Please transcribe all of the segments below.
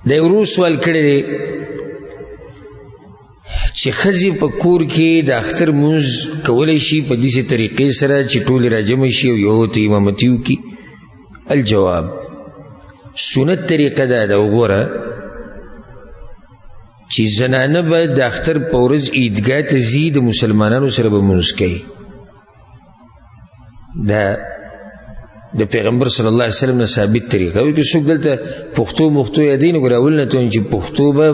دا یو ورو سوال کړی دی چې ښځې په کور کې د اختر مونځ کولی شي په داسې طریقې سره چې ټولې راجمع شي او یو ته امامتي وکړي. الجواب سنت طریقه دا ده. وګوره چې زنانه به د اختر په ورځ عیدګاه ته ځي، د مسلمانانو سره به مونځ کوي. دا د پیغمبر صلی الله علیه وسلم نه ثابت طریقه وي. که څوک دلته پښتو مختو یادوي نو ګوره اول نه ته چې پښتو به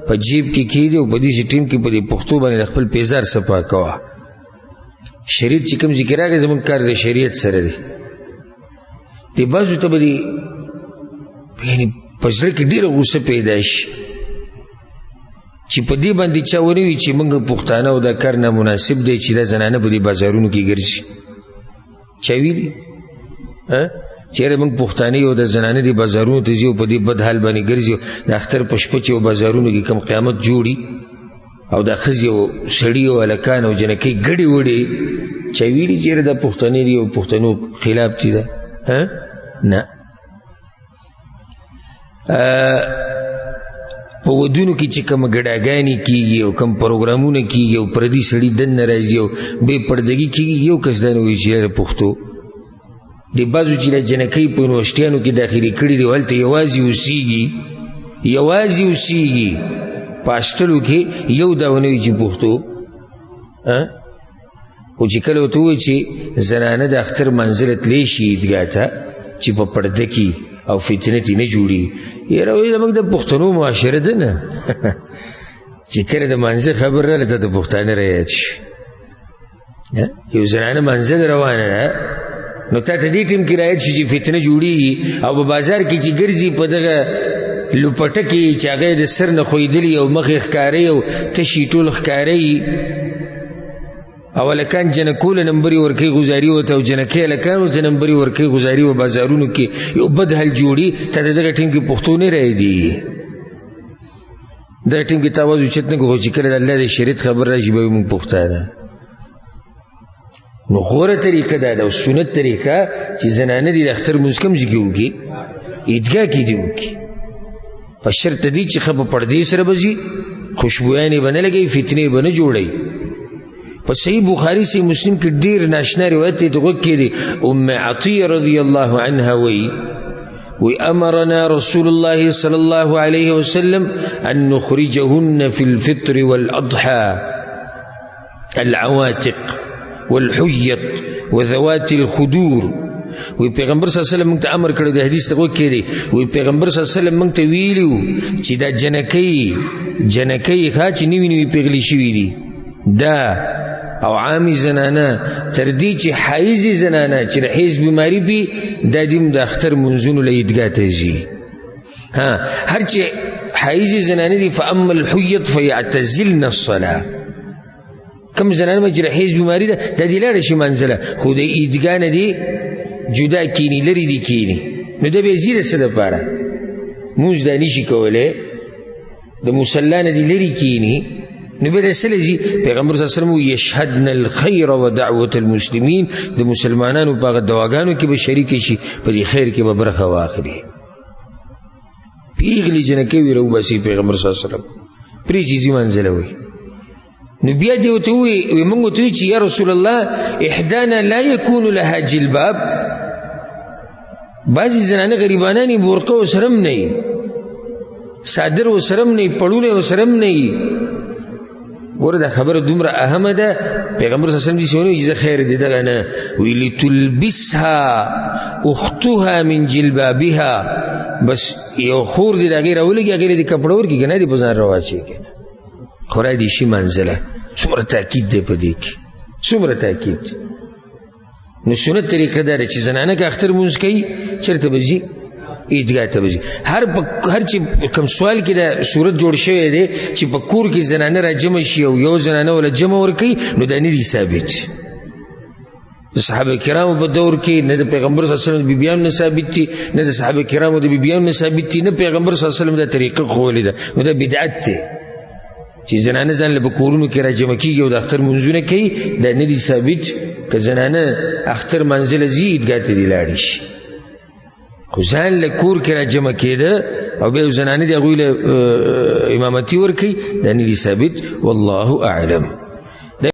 په جیب کې کېږدي او په داسې ټیم کې په دې پښتو باندې خپل پیزار صفا کوه. شریعت چې کوم ذکر راغی زموږ کار د شریعت سره دی. دې بعضو ته به دې یعنې په زړه کې ډېره غوسه پیدا شي چې په دې باندې چا ونه وي چې موږ پښتانه او دا کار نامناسب دی چې دا زنانه په دې بازارونو کې ګرځي. چا ویلي چیرې موږ پښتانه یو د زنانه دې بازارونو ته ځي او په دې بد حال باندې ګرځي د اختر په شپه چې یو بازارونو کې کم قیامت جوړي او دا ښځې او سړي او هلکان او جنکۍ ګډې وډې. چا ویلي چیرې دا پښتنې دي او پښتنو خلاف دي ده؟ نه. په ودونو کې چې کوم ګډاګانې کېږي او کوم پروګرامونه کېږي او پردي سړي دننه راځي او بې پردګي کېږي، یو کس دا نه وایي چې پښتو. د بعضو چې جنکۍ په یونیورسټیانو کې داخلي کړي دي هلته یوازې اوسیږي په هاسټلو کې یو دا ونه وي چې پښتو. خو چې کله ورته ووایي چې زنانه د اختر منزله تلی شي عیدګاه ته چې په پرده کې او فتنه ترې نه جوړي، یاره وایي زموږ د پښتنو معاشره ده نه چې کله د منزه خبر راغله ته د پښتانه رایاد شي. یو زنانه منزله روانه ده نو تا ته دې ټیم کې رایاد شي چې فتنه جوړېږي او په بازار کې چې ګرځي په دغه لوپټه کې چې هغه د سر نه خویدلي او مخ یې ښکاری او تشي ټول ښکاری او هلکان جنکو له نمبرې ورکوي غزاري ورته او جنکۍ هلکانو ته نمبرې ورکوي غزاري و بازارونو کې یو بد حل جوړي. تا ته دغه ټیم کې پښتو نه رایدي. دغه ټیم کې تا آواز اوچت نه کړو چې کله د الله د شریعت خبر راشي به وایي موږ پښتانه. نو غوره طریقه دا ده او سنت طریقه چې زنانه دې د اختر مونځ کوم ځای کې وکړي، عیدګاه کې دې وکړي، په شرط دې چې ښه په پردې سره به ځي، خوشبویانې به نه لګوي، فتنې به نه جوړوي. په صحیح بخاري صحیح مسلم کې ډېر ناشنا روایت دی. غوږ کې دی ام عطیه رضی الله عنها وی امرنا رسول الله صلی الله علیه وسلم ان نخرجهن في الفطر والاضحى العواتق والحيط وذوات الخدور. وی پیغمبر صلی الله علیه وسلم موږ ته امر کړی دی، حدیث ته غوږ کې دی. وی پیغمبر صلی الله علیه وسلم موږ ته ویلي چې دا جنکۍ ښه چې نوي نوي پیغلې شوي دي دا او عامي زنانه تر دې چې حایزي زنانه چې د حیض بیماري وي دا دې د اختر منځونو له عیدګاه ته ځي. هر چې حایزي زنانه دي فاما الحیط فیعتزلن الصلاه. کم زنانه چې د حیض بیماري ده دا دې لاړه شي منزله خو د عیدګاه نه دي جدا کینی، لرې دي کینی. نو دا به زی د څه دپاره مونځ دا نشي کولی، د مصلا نه دي لرې کینی. نو به د څه له ځي؟ پیغمبر صلی الله علیه وسلم یشهدن الخیر و دعوة المسلمین، د مسلمانانو په هغه دعاګانو کې به شریک شي، په دې خیر کې به برخه واخلي. پیغلې جنکۍ وي راوباسي پیغمبر صلی الله علیه وسلم پرې چې ځي منزله وي. نو بیا دې ورته ووایي موږ ورته وایي چې یا رسول الله احدانا لا یکون لها جلباب. بعضې زنانه غریبانانې برقه ورسره هم نه وي، صادر ورسره هم نه وي، پړونه ورسره هم نه وي. ګوره دا خبره دومره اهمه ده. پیغمبر صلی الله علیه وسلم دې ونه وایي چې خیر دې دغه نه وي لتلبسها اختها من جلبابها. بس یو خور دې د هغې راولګي هغې دې کپړه ورکړي که نه دې په ځان راواچوي که نه خورای دې شي منزله. څومره تاکید دی په دې کې، څومره تاکید. نو سنت طریقه دا ده چې زنانه که اختر مونځ کوي چېرته به ځي؟ عیدګاه ته به ځي. هر چې کوم سوال کې دا صورت جوړ شوی دی چې په کور کې زنانه را جمع شي او یو زنانه ولا جمع ورکوي نو دا نه دي ثابت. د صحابه کرامو په دور کې نه د پیغمبر صلی الله علیه وسلم د بیبیانو نه ثابت دي، نه د صحابه کرامو د بیبیانو نه ثابت دي، نه پیغمبر صلی الله علیه وسلم دا طریقه ښوولې ده. نو دا بدعت دی چې زنانه ځان له په کورونو کې را جمع کېږي او د اختر منځونه کوي. دا نه دي ثابت. که زنانه اختر منزله ځي عیدګاه ته دې لاړې شي. خو ځان له کور کې را جمع کېده او بیا یو زنانه دي هغوی له امامتي ورکوي دا نه دي ثابت والله اعلم.